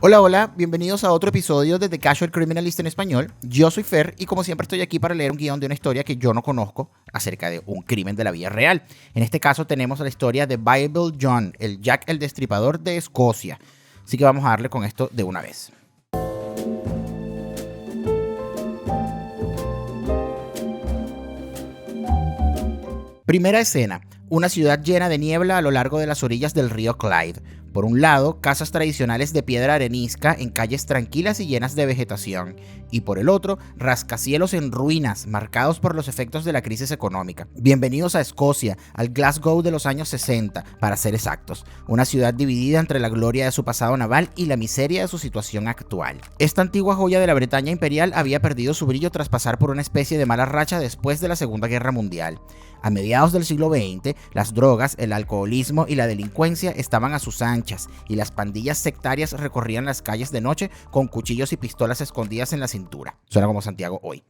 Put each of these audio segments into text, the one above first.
Hola, hola, bienvenidos a otro episodio de The Casual Criminalist en español. Yo soy Fer y como siempre estoy aquí para leer un guión de una historia que yo no conozco acerca de un crimen de la vida real. En este caso tenemos la historia de Bible John, el Jack el Destripador de Escocia. Así que vamos a darle con esto de una vez. Primera escena. Una ciudad llena de niebla a lo largo de las orillas del río Clyde. Por un lado, casas tradicionales de piedra arenisca en calles tranquilas y llenas de vegetación. Y por el otro, rascacielos en ruinas, marcados por los efectos de la crisis económica. Bienvenidos a Escocia, al Glasgow de los años 60, para ser exactos. Una ciudad dividida entre la gloria de su pasado naval y la miseria de su situación actual. Esta antigua joya de la Bretaña imperial había perdido su brillo tras pasar por una especie de mala racha después de la Segunda Guerra Mundial. A mediados del siglo XX, las drogas, el alcoholismo y la delincuencia estaban a sus anchas, y las pandillas sectarias recorrían las calles de noche con cuchillos y pistolas escondidas en la cintura. Suena como Santiago hoy.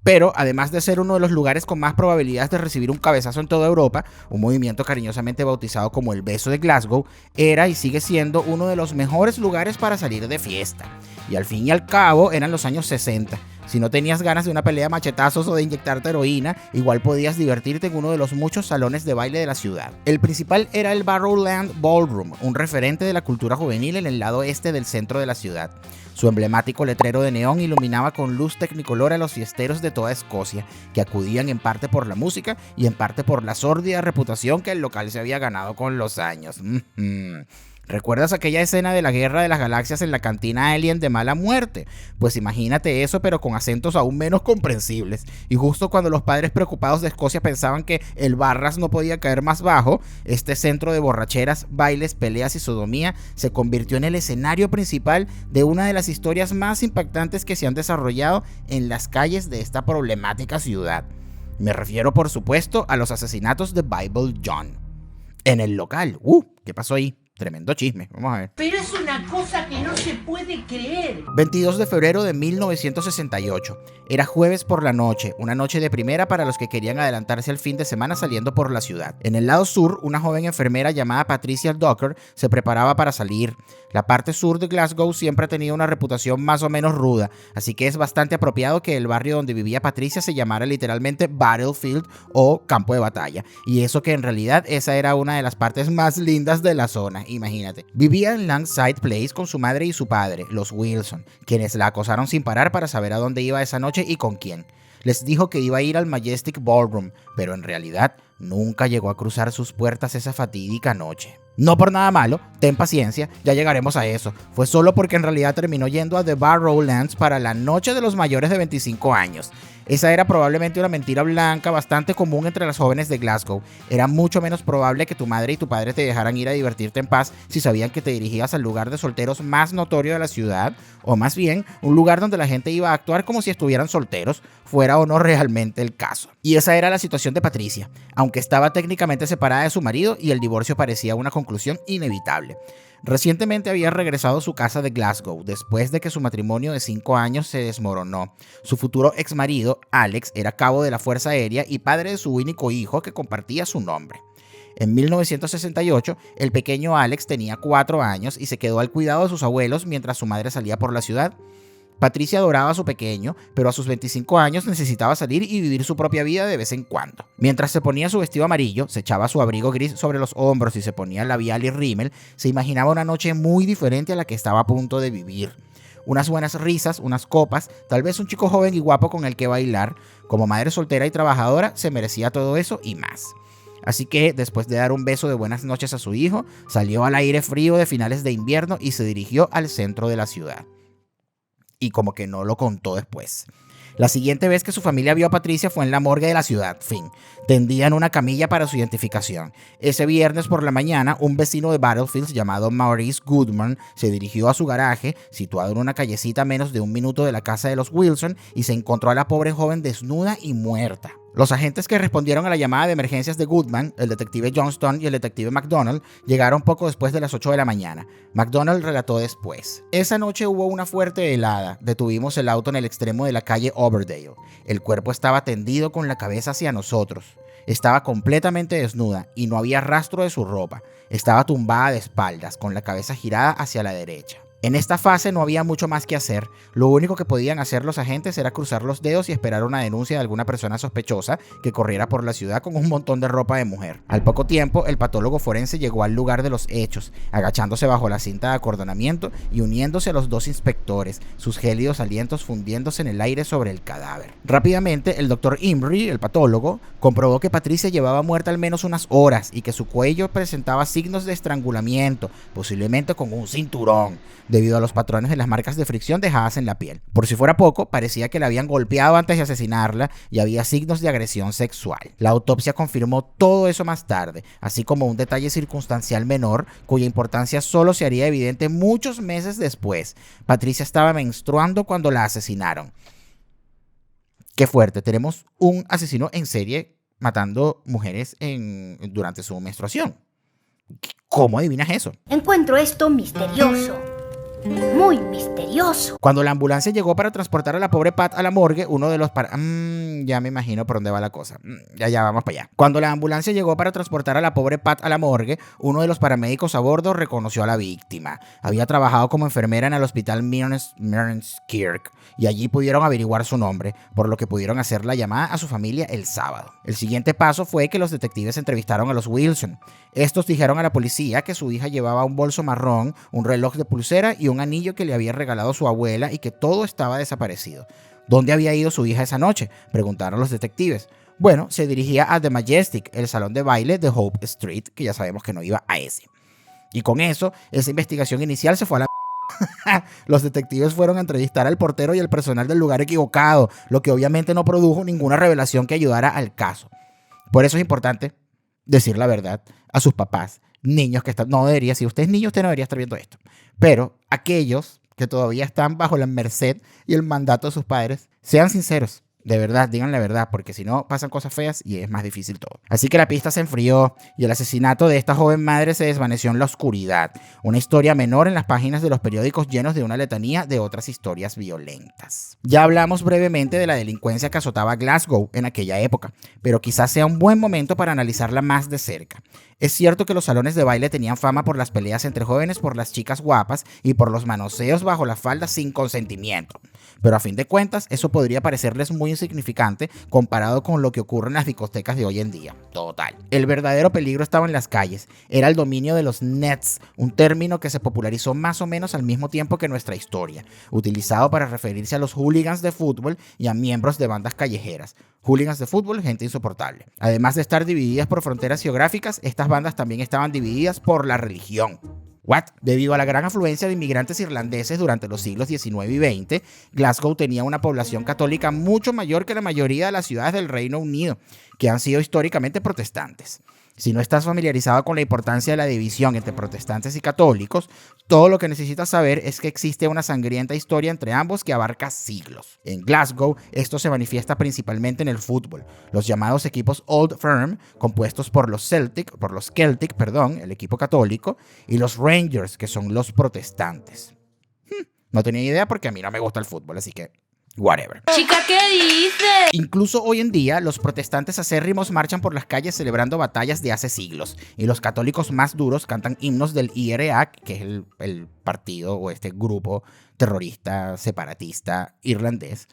Pero, además de ser uno de los lugares con más probabilidades de recibir un cabezazo en toda Europa, un movimiento cariñosamente bautizado como el Beso de Glasgow, era y sigue siendo uno de los mejores lugares para salir de fiesta. Y al fin y al cabo, eran los años 60. Si no tenías ganas de una pelea a machetazos o de inyectarte heroína, igual podías divertirte en uno de los muchos salones de baile de la ciudad. El principal era el Barrowland Ballroom, un referente de la cultura juvenil en el lado este del centro de la ciudad. Su emblemático letrero de neón iluminaba con luz tecnicolor a los fiesteros de toda Escocia, que acudían en parte por la música y en parte por la sórdida reputación que el local se había ganado con los años. ¿Recuerdas aquella escena de la Guerra de las Galaxias en la cantina Alien de Mala Muerte? Pues imagínate eso, pero con acentos aún menos comprensibles. Y justo cuando los padres preocupados de Escocia pensaban que el Barras no podía caer más bajo, este centro de borracheras, bailes, peleas y sodomía se convirtió en el escenario principal de una de las historias más impactantes que se han desarrollado en las calles de esta problemática ciudad. Me refiero, por supuesto, a los asesinatos de Bible John. En el local. ¿Qué pasó ahí? Tremendo chisme, vamos a ver. Pero es una cosa que no se puede creer. 22 de febrero de 1968. Era jueves por la noche, una noche de primera para los que querían adelantarse al fin de semana saliendo por la ciudad. En el lado sur, una joven enfermera llamada Patricia Docker se preparaba para salir. La parte sur de Glasgow siempre ha tenido una reputación más o menos ruda, así que es bastante apropiado que el barrio donde vivía Patricia se llamara literalmente Battlefield o campo de batalla. Y eso que en realidad esa era una de las partes más lindas de la zona. Imagínate. Vivía en Langside Place con su madre y su padre, los Wilson, quienes la acosaron sin parar para saber a dónde iba esa noche y con quién. Les dijo que iba a ir al Majestic Ballroom, pero en realidad nunca llegó a cruzar sus puertas esa fatídica noche. No por nada malo, ten paciencia, ya llegaremos a eso. Fue solo porque en realidad terminó yendo a The Barrowlands para la noche de los mayores de 25 años. Esa era probablemente una mentira blanca bastante común entre las jóvenes de Glasgow. Era mucho menos probable que tu madre y tu padre te dejaran ir a divertirte en paz si sabían que te dirigías al lugar de solteros más notorio de la ciudad, o más bien, un lugar donde la gente iba a actuar como si estuvieran solteros, fuera o no realmente el caso. Y esa era la situación de Patricia, aunque estaba técnicamente separada de su marido y el divorcio parecía una conclusión inevitable. Recientemente había regresado a su casa de Glasgow después de que su matrimonio de 5 años se desmoronó. Su futuro exmarido, Alex, era cabo de la Fuerza Aérea y padre de su único hijo que compartía su nombre. En 1968, el pequeño Alex tenía 4 años y se quedó al cuidado de sus abuelos mientras su madre salía por la ciudad. Patricia adoraba a su pequeño, pero a sus 25 años necesitaba salir y vivir su propia vida de vez en cuando. Mientras se ponía su vestido amarillo, se echaba su abrigo gris sobre los hombros y se ponía labial y rímel, se imaginaba una noche muy diferente a la que estaba a punto de vivir. Unas buenas risas, unas copas, tal vez un chico joven y guapo con el que bailar. Como madre soltera y trabajadora, se merecía todo eso y más. Así que, después de dar un beso de buenas noches a su hijo, salió al aire frío de finales de invierno y se dirigió al centro de la ciudad. Y como que no lo contó después. La siguiente vez que su familia vio a Patricia fue en la morgue de la ciudad, fin. Tendían una camilla para su identificación. Ese viernes por la mañana, un vecino de Battlefield llamado Maurice Goodman se dirigió a su garaje, situado en una callecita a menos de 1 minuto de la casa de los Wilson, y se encontró a la pobre joven desnuda y muerta. Los agentes que respondieron a la llamada de emergencias de Goodman, el detective Johnston y el detective McDonald, llegaron poco después de las 8 de la mañana. McDonald relató después: esa noche hubo una fuerte helada. Detuvimos el auto en el extremo de la calle Overdale. El cuerpo estaba tendido con la cabeza hacia nosotros. Estaba completamente desnuda y no había rastro de su ropa. Estaba tumbada de espaldas, con la cabeza girada hacia la derecha. En esta fase no había mucho más que hacer. Lo único que podían hacer los agentes era cruzar los dedos y esperar una denuncia de alguna persona sospechosa que corriera por la ciudad con un montón de ropa de mujer. Al poco tiempo, el patólogo forense llegó al lugar de los hechos, agachándose bajo la cinta de acordonamiento y uniéndose a los dos inspectores, sus gélidos alientos fundiéndose en el aire sobre el cadáver. Rápidamente, el doctor Imbrie, el patólogo, comprobó que Patricia llevaba muerta al menos unas horas y que su cuello presentaba signos de estrangulamiento, posiblemente con un cinturón, debido a los patrones de las marcas de fricción dejadas en la piel. Por si fuera poco, parecía que la habían golpeado antes de asesinarla y había signos de agresión sexual. La autopsia confirmó todo eso más tarde, así como un detalle circunstancial menor cuya importancia solo se haría evidente muchos meses después. Patricia estaba menstruando cuando la asesinaron. Qué fuerte, tenemos un asesino en serie matando mujeres durante su menstruación. ¿Cómo adivinas eso? Encuentro esto misterioso. Muy misterioso. Cuando la ambulancia llegó para transportar a la pobre Pat a la morgue, uno de los ya me imagino por dónde va la cosa. Ya vamos para allá. Cuando la ambulancia llegó para transportar a la pobre Pat a la morgue, uno de los paramédicos a bordo reconoció a la víctima. Había trabajado como enfermera en el hospital Mearnskirk y allí pudieron averiguar su nombre, por lo que pudieron hacer la llamada a su familia el sábado. El siguiente paso fue que los detectives entrevistaron a los Wilson. Estos dijeron a la policía que su hija llevaba un bolso marrón, un reloj de pulsera y un anillo que le había regalado su abuela y que todo estaba desaparecido. ¿Dónde había ido su hija esa noche?, preguntaron los detectives. Bueno, se dirigía a The Majestic, el salón de baile de Hope Street, que ya sabemos que no iba a ese. Y con eso, esa investigación inicial se fue a la... Los detectives fueron a entrevistar al portero y al personal del lugar equivocado, lo que obviamente no produjo ninguna revelación que ayudara al caso. Por eso es importante decir la verdad a sus papás, niños que están... No debería, si usted es niño, usted no debería estar viendo esto. Pero aquellos que todavía están bajo la merced y el mandato de sus padres, sean sinceros. De verdad, digan la verdad, porque si no pasan cosas feas y es más difícil todo. Así que la pista se enfrió y el asesinato de esta joven madre se desvaneció en la oscuridad. Una historia menor en las páginas de los periódicos llenos de una letanía de otras historias violentas. Ya hablamos brevemente de la delincuencia que azotaba Glasgow en aquella época, pero quizás sea un buen momento para analizarla más de cerca. Es cierto que los salones de baile tenían fama por las peleas entre jóvenes por las chicas guapas y por los manoseos bajo la falda sin consentimiento. Pero a fin de cuentas, eso podría parecerles muy insignificante comparado con lo que ocurre en las discotecas de hoy en día. Total. El verdadero peligro estaba en las calles. Era el dominio de los nets, un término que se popularizó más o menos al mismo tiempo que nuestra historia, utilizado para referirse a los hooligans de fútbol y a miembros de bandas callejeras. Hooligans de fútbol, gente insoportable. Además de estar divididas por fronteras geográficas, estas bandas también estaban divididas por la religión. Debido a la gran afluencia de inmigrantes irlandeses durante los siglos XIX y XX, Glasgow tenía una población católica mucho mayor que la mayoría de las ciudades del Reino Unido, que han sido históricamente protestantes. Si no estás familiarizado con la importancia de la división entre protestantes y católicos, todo lo que necesitas saber es que existe una sangrienta historia entre ambos que abarca siglos. En Glasgow, esto se manifiesta principalmente en el fútbol. Los llamados equipos Old Firm, compuestos por los Celtic, el equipo católico, y los Rangers, que son los protestantes. No tenía idea porque a mí no me gusta el fútbol, así que... whatever. Chica, ¿qué dices? Incluso hoy en día, los protestantes acérrimos marchan por las calles celebrando batallas de hace siglos, y los católicos más duros cantan himnos del IRA, que es el partido o este grupo terrorista separatista irlandés.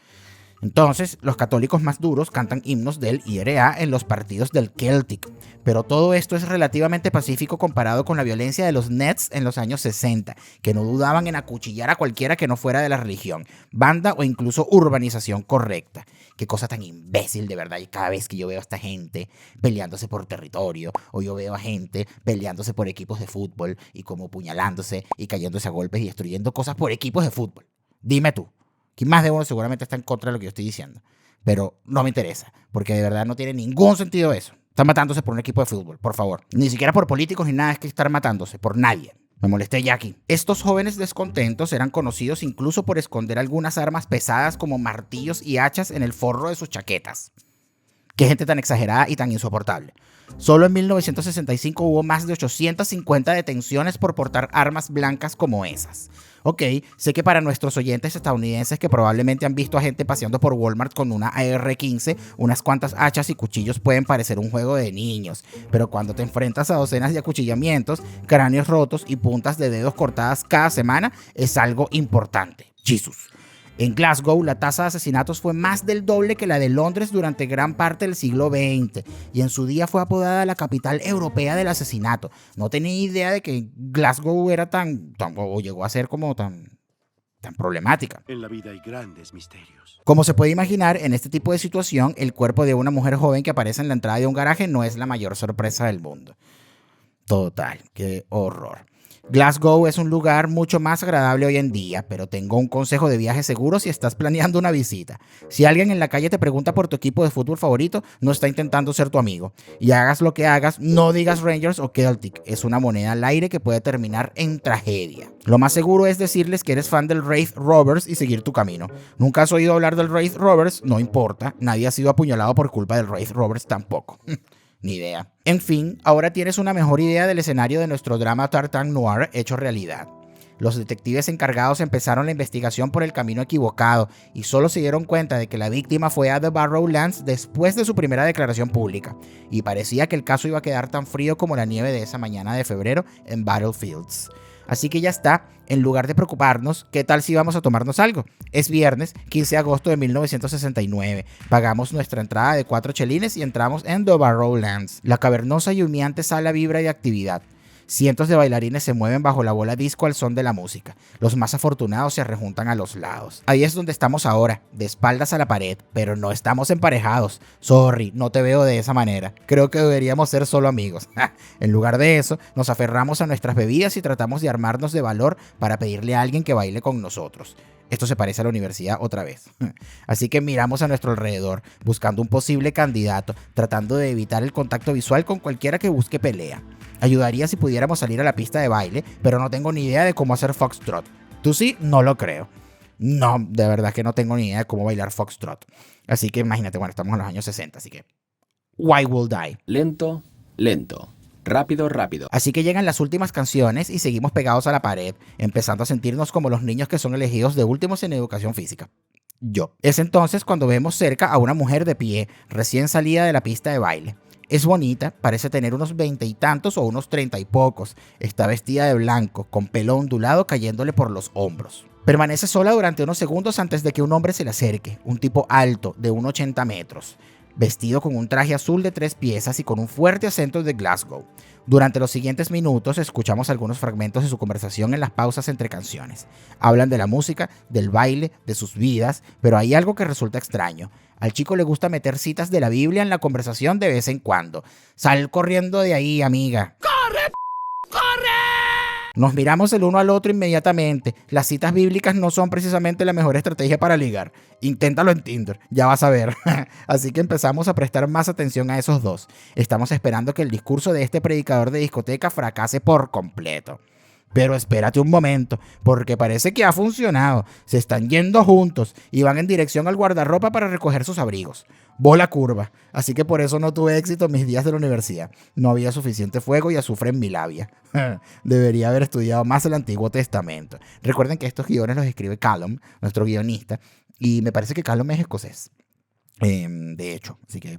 Entonces, los católicos más duros cantan himnos del IRA en los partidos del Celtic. Pero todo esto es relativamente pacífico comparado con la violencia de los Nets en los años 60, que no dudaban en acuchillar a cualquiera que no fuera de la religión, banda o incluso urbanización correcta. Qué cosa tan imbécil, de verdad. Y cada vez que yo veo a esta gente peleándose por territorio, o yo veo a gente peleándose por equipos de fútbol y como puñalándose y cayéndose a golpes y destruyendo cosas por equipos de fútbol. Dime tú. Que más de uno seguramente está en contra de lo que yo estoy diciendo. Pero no me interesa, porque de verdad no tiene ningún sentido eso. Están matándose por un equipo de fútbol, por favor. Ni siquiera por políticos ni nada, es que estar matándose, por nadie. Me molesté ya aquí. Estos jóvenes descontentos eran conocidos incluso por esconder algunas armas pesadas como martillos y hachas en el forro de sus chaquetas. Qué gente tan exagerada y tan insoportable. Solo en 1965 hubo más de 850 detenciones por portar armas blancas como esas. Ok, sé que para nuestros oyentes estadounidenses que probablemente han visto a gente paseando por Walmart con una AR-15, unas cuantas hachas y cuchillos pueden parecer un juego de niños, pero cuando te enfrentas a docenas de acuchillamientos, cráneos rotos y puntas de dedos cortadas cada semana, es algo importante. Jesus. En Glasgow, la tasa de asesinatos fue más del doble que la de Londres durante gran parte del siglo XX, y en su día fue apodada la capital europea del asesinato. No tenía idea de que Glasgow era o llegó a ser como tan problemática. En la vida hay grandes misterios. Como se puede imaginar, en este tipo de situación, el cuerpo de una mujer joven que aparece en la entrada de un garaje no es la mayor sorpresa del mundo. Total, qué horror. Glasgow es un lugar mucho más agradable hoy en día, pero tengo un consejo de viaje seguro si estás planeando una visita. Si alguien en la calle te pregunta por tu equipo de fútbol favorito, no está intentando ser tu amigo. Y hagas lo que hagas, no digas Rangers o Celtic. Es una moneda al aire que puede terminar en tragedia. Lo más seguro es decirles que eres fan del Raith Rovers y seguir tu camino. ¿Nunca has oído hablar del Raith Rovers? No importa, nadie ha sido apuñalado por culpa del Raith Rovers tampoco. Ni idea. En fin, ahora tienes una mejor idea del escenario de nuestro drama Tartan Noir hecho realidad. Los detectives encargados empezaron la investigación por el camino equivocado y solo se dieron cuenta de que la víctima fue a The Barrowlands después de su primera declaración pública, y parecía que el caso iba a quedar tan frío como la nieve de esa mañana de febrero en Battlefields. Así que ya está, en lugar de preocuparnos, ¿qué tal si vamos a tomarnos algo? Es viernes, 15 de agosto de 1969. Pagamos nuestra entrada de 4 chelines y entramos en The Barrowlands. La cavernosa y humeante sala vibra de actividad. Cientos de bailarines se mueven bajo la bola disco al son de la música. Los más afortunados se rejuntan a los lados. Ahí es donde estamos ahora, de espaldas a la pared, pero no estamos emparejados. Sorry, no te veo de esa manera. Creo que deberíamos ser solo amigos. En lugar de eso, nos aferramos a nuestras bebidas y tratamos de armarnos de valor para pedirle a alguien que baile con nosotros. Esto se parece a la universidad otra vez. Así que miramos a nuestro alrededor, buscando un posible candidato, tratando de evitar el contacto visual con cualquiera que busque pelea. Ayudaría si pudiéramos salir a la pista de baile, pero no tengo ni idea de cómo hacer foxtrot. ¿Tú sí? No lo creo. No, de verdad que no tengo ni idea de cómo bailar foxtrot. Así que imagínate, bueno, estamos en los años 60, así que... Why will die? Lento, lento. Rápido, rápido. Así que llegan las últimas canciones y seguimos pegados a la pared, empezando a sentirnos como los niños que son elegidos de últimos en educación física. Yo. Es entonces cuando vemos cerca a una mujer de pie, recién salida de la pista de baile. Es bonita, parece tener unos 20 y tantos o unos 30 y pocos. Está vestida de blanco, con pelo ondulado cayéndole por los hombros. Permanece sola durante unos segundos antes de que un hombre se le acerque, un tipo alto, de 1,80 metros. Vestido con un traje azul de 3 piezas y con un fuerte acento de Glasgow. Durante los siguientes minutos escuchamos algunos fragmentos de su conversación en las pausas entre canciones. Hablan de la música, del baile, de sus vidas, pero hay algo que resulta extraño. Al chico le gusta meter citas de la Biblia en la conversación de vez en cuando. Sal corriendo de ahí, amiga. ¡Corre, corre! Nos miramos el uno al otro inmediatamente. Las citas bíblicas no son precisamente la mejor estrategia para ligar. Inténtalo en Tinder, ya vas a ver. Así que empezamos a prestar más atención a esos dos. Estamos esperando que el discurso de este predicador de discoteca fracase por completo. Pero espérate un momento, porque parece que ha funcionado. Se están yendo juntos y van en dirección al guardarropa para recoger sus abrigos. Bola curva, así que por eso no tuve éxito en mis días de la universidad. No había suficiente fuego y azufre en mi labia. Debería haber estudiado más el Antiguo Testamento. Recuerden que estos guiones los escribe Callum, nuestro guionista, y me parece que Callum es escocés. De hecho, así que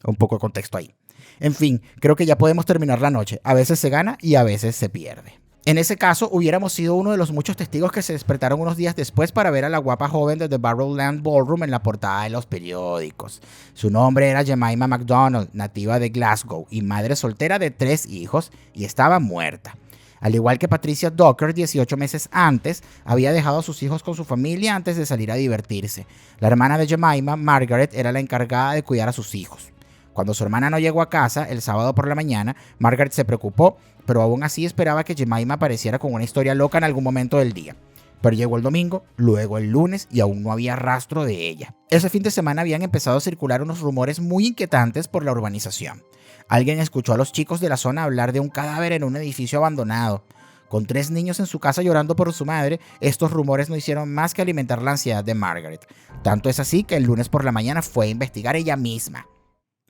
un poco de contexto ahí. En fin, creo que ya podemos terminar la noche. A veces se gana y a veces se pierde. En ese caso, hubiéramos sido uno de los muchos testigos que se despertaron unos días después para ver a la guapa joven de The Barrowland Ballroom en la portada de los periódicos. Su nombre era Jemima MacDonald, nativa de Glasgow y madre soltera de 3 hijos, y estaba muerta. Al igual que Patricia Docker, 18 meses antes, había dejado a sus hijos con su familia antes de salir a divertirse. La hermana de Jemima, Margaret, era la encargada de cuidar a sus hijos. Cuando su hermana no llegó a casa el sábado por la mañana, Margaret se preocupó, pero aún así esperaba que Jemima apareciera con una historia loca en algún momento del día. Pero llegó el domingo, luego el lunes y aún no había rastro de ella. Ese fin de semana habían empezado a circular unos rumores muy inquietantes por la urbanización. Alguien escuchó a los chicos de la zona hablar de un cadáver en un edificio abandonado. Con 3 niños en su casa llorando por su madre, estos rumores no hicieron más que alimentar la ansiedad de Margaret. Tanto es así que el lunes por la mañana fue a investigar ella misma.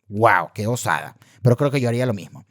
¡Wow! ¡Qué osada! Pero creo que yo haría lo mismo.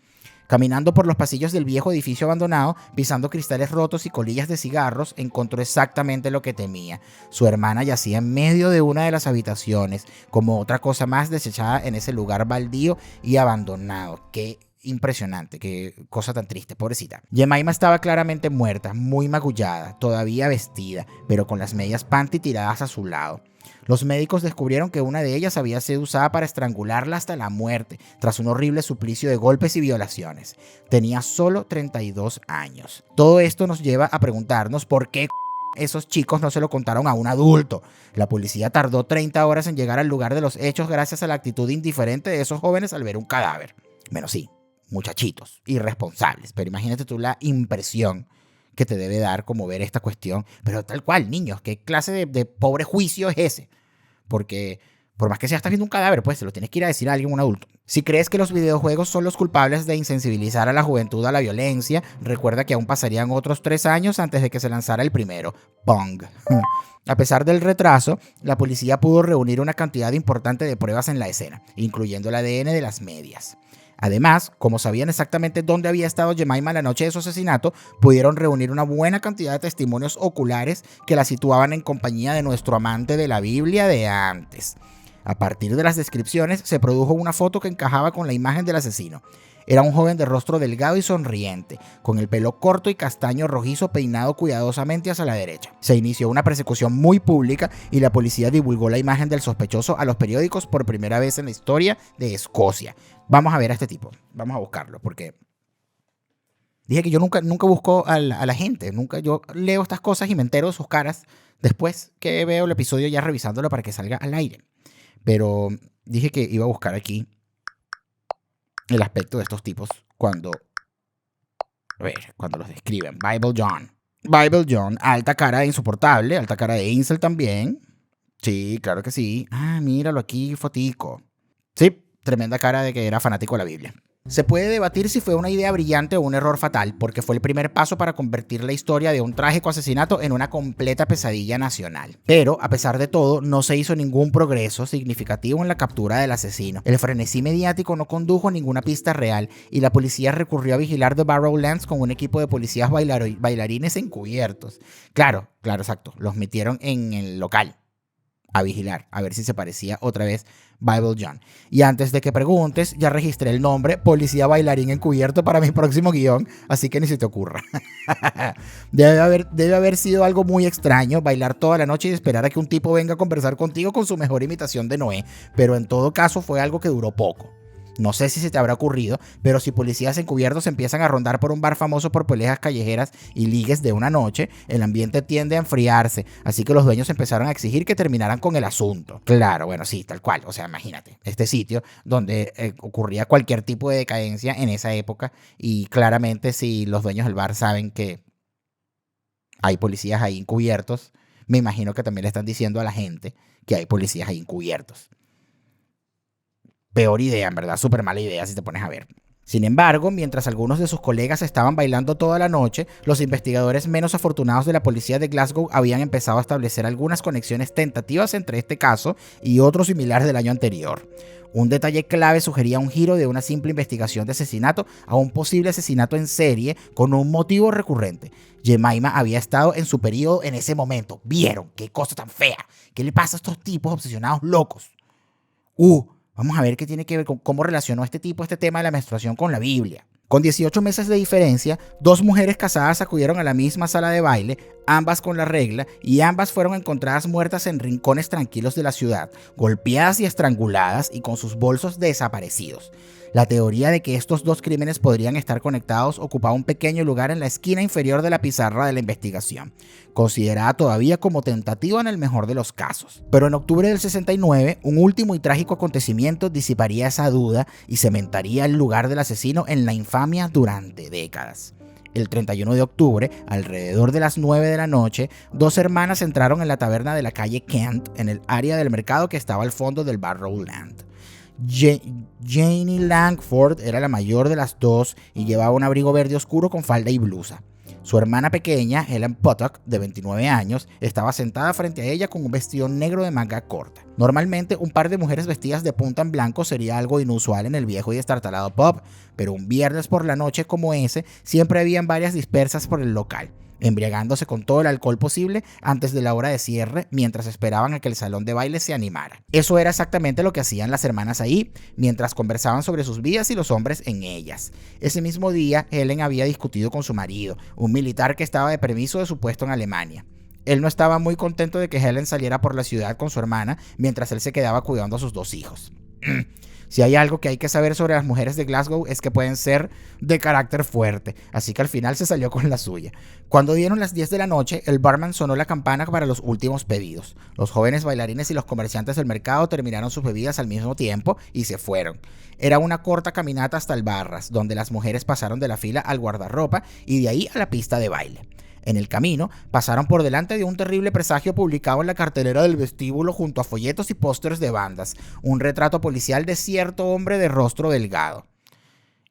Caminando por los pasillos del viejo edificio abandonado, pisando cristales rotos y colillas de cigarros, encontró exactamente lo que temía. Su hermana yacía en medio de una de las habitaciones, como otra cosa más desechada en ese lugar baldío y abandonado. ¡Qué impresionante! ¡Qué cosa tan triste! Pobrecita. Jemima estaba claramente muerta, muy magullada, todavía vestida, pero con las medias panty tiradas a su lado. Los médicos descubrieron que una de ellas había sido usada para estrangularla hasta la muerte, tras un horrible suplicio de golpes y violaciones. Tenía solo 32 años. Todo esto nos lleva a preguntarnos por qué esos chicos no se lo contaron a un adulto. La policía tardó 30 horas en llegar al lugar de los hechos gracias a la actitud indiferente de esos jóvenes al ver un cadáver. Bueno, sí, muchachitos, irresponsables, pero imagínate tú la impresión que te debe dar como ver esta cuestión. Pero tal cual, niños, ¿qué clase de pobre juicio es ese? Porque por más que sea, estás viendo un cadáver, pues se lo tienes que ir a decir a alguien, un adulto. Si crees que los videojuegos son los culpables de insensibilizar a la juventud a la violencia, recuerda que aún pasarían otros 3 años antes de que se lanzara el primero, Pong. A pesar del retraso, la policía pudo reunir una cantidad importante de pruebas en la escena, incluyendo el ADN de las medias. Además, como sabían exactamente dónde había estado Jemima la noche de su asesinato, pudieron reunir una buena cantidad de testimonios oculares que la situaban en compañía de nuestro amante de la Biblia de antes. A partir de las descripciones, se produjo una foto que encajaba con la imagen del asesino. Era un joven de rostro delgado y sonriente, con el pelo corto y castaño rojizo peinado cuidadosamente hacia la derecha. Se inició una persecución muy pública y la policía divulgó la imagen del sospechoso a los periódicos por primera vez en la historia de Escocia. Vamos a ver a este tipo, vamos a buscarlo, porque dije que yo nunca busco a la gente, yo leo estas cosas y me entero de sus caras después que veo el episodio ya revisándolo para que salga al aire. Pero dije que iba a buscar aquí el aspecto de estos tipos cuando los describen. Bible John, alta cara insoportable, alta cara de incel también. Sí, claro que sí. Ah, míralo aquí, fotico. Sí, tremenda cara de que era fanático de la Biblia. Se puede debatir si fue una idea brillante o un error fatal, porque fue el primer paso para convertir la historia de un trágico asesinato en una completa pesadilla nacional. Pero, a pesar de todo, no se hizo ningún progreso significativo en la captura del asesino. El frenesí mediático no condujo a ninguna pista real y la policía recurrió a vigilar The Barrowlands con un equipo de policías bailarines encubiertos. Claro, exacto. Los metieron en el local a vigilar, a ver si se parecía otra vez Bible John. Y antes de que preguntes, ya registré el nombre Policía Bailarín Encubierto para mi próximo guión, así que ni se te ocurra. Debe haber sido algo muy extraño bailar toda la noche y esperar a que un tipo venga a conversar contigo con su mejor imitación de Noé, pero en todo caso fue algo que duró poco. No sé si se te habrá ocurrido, pero si policías encubiertos empiezan a rondar por un bar famoso por peleas callejeras y ligues de una noche, el ambiente tiende a enfriarse, así que los dueños empezaron a exigir que terminaran con el asunto. Claro, bueno, sí, tal cual, o sea, imagínate, este sitio donde ocurría cualquier tipo de decadencia en esa época y claramente si los dueños del bar saben que hay policías ahí encubiertos, me imagino que también le están diciendo a la gente que hay policías ahí encubiertos. Peor idea, en verdad, súper mala idea si te pones a ver. Sin embargo, mientras algunos de sus colegas estaban bailando toda la noche, los investigadores menos afortunados de la policía de Glasgow habían empezado a establecer algunas conexiones tentativas entre este caso y otro similar del año anterior. Un detalle clave sugería un giro de una simple investigación de asesinato a un posible asesinato en serie con un motivo recurrente. Jemima había estado en su periodo en ese momento. ¿Vieron? ¡Qué cosa tan fea! ¿Qué le pasa a estos tipos obsesionados locos? Vamos a ver qué tiene que ver con cómo relacionó este tema de la menstruación con la Biblia. Con 18 meses de diferencia, 2 mujeres casadas acudieron a la misma sala de baile, ambas con la regla, y ambas fueron encontradas muertas en rincones tranquilos de la ciudad, golpeadas y estranguladas y con sus bolsos desaparecidos. La teoría de que estos 2 crímenes podrían estar conectados ocupaba un pequeño lugar en la esquina inferior de la pizarra de la investigación, considerada todavía como tentativa en el mejor de los casos. Pero en octubre del 69, un último y trágico acontecimiento disiparía esa duda y cementaría el lugar del asesino en la infamia durante décadas. El 31 de octubre, alrededor de las 9 de la noche, 2 hermanas entraron en la taberna de la calle Kent, en el área del mercado que estaba al fondo del Barrowland. Janie Langford era la mayor de las 2 y llevaba un abrigo verde oscuro con falda y blusa. Su hermana pequeña, Helen Potok, de 29 años, estaba sentada frente a ella con un vestido negro de manga corta. Normalmente, un par de mujeres vestidas de punta en blanco sería algo inusual en el viejo y estartalado pub, pero un viernes por la noche como ese, siempre habían varias dispersas por el local, embriagándose con todo el alcohol posible antes de la hora de cierre mientras esperaban a que el salón de baile se animara. Eso era exactamente lo que hacían las hermanas ahí, mientras conversaban sobre sus vidas y los hombres en ellas. Ese mismo día, Helen había discutido con su marido, un militar que estaba de permiso de su puesto en Alemania. Él no estaba muy contento de que Helen saliera por la ciudad con su hermana mientras él se quedaba cuidando a sus 2 hijos. Si hay algo que hay que saber sobre las mujeres de Glasgow es que pueden ser de carácter fuerte, así que al final se salió con la suya. Cuando dieron las 10 de la noche, el barman sonó la campana para los últimos pedidos. Los jóvenes bailarines y los comerciantes del mercado terminaron sus bebidas al mismo tiempo y se fueron. Era una corta caminata hasta el barras, donde las mujeres pasaron de la fila al guardarropa y de ahí a la pista de baile. En el camino, pasaron por delante de un terrible presagio publicado en la cartelera del vestíbulo junto a folletos y pósters de bandas, un retrato policial de cierto hombre de rostro delgado.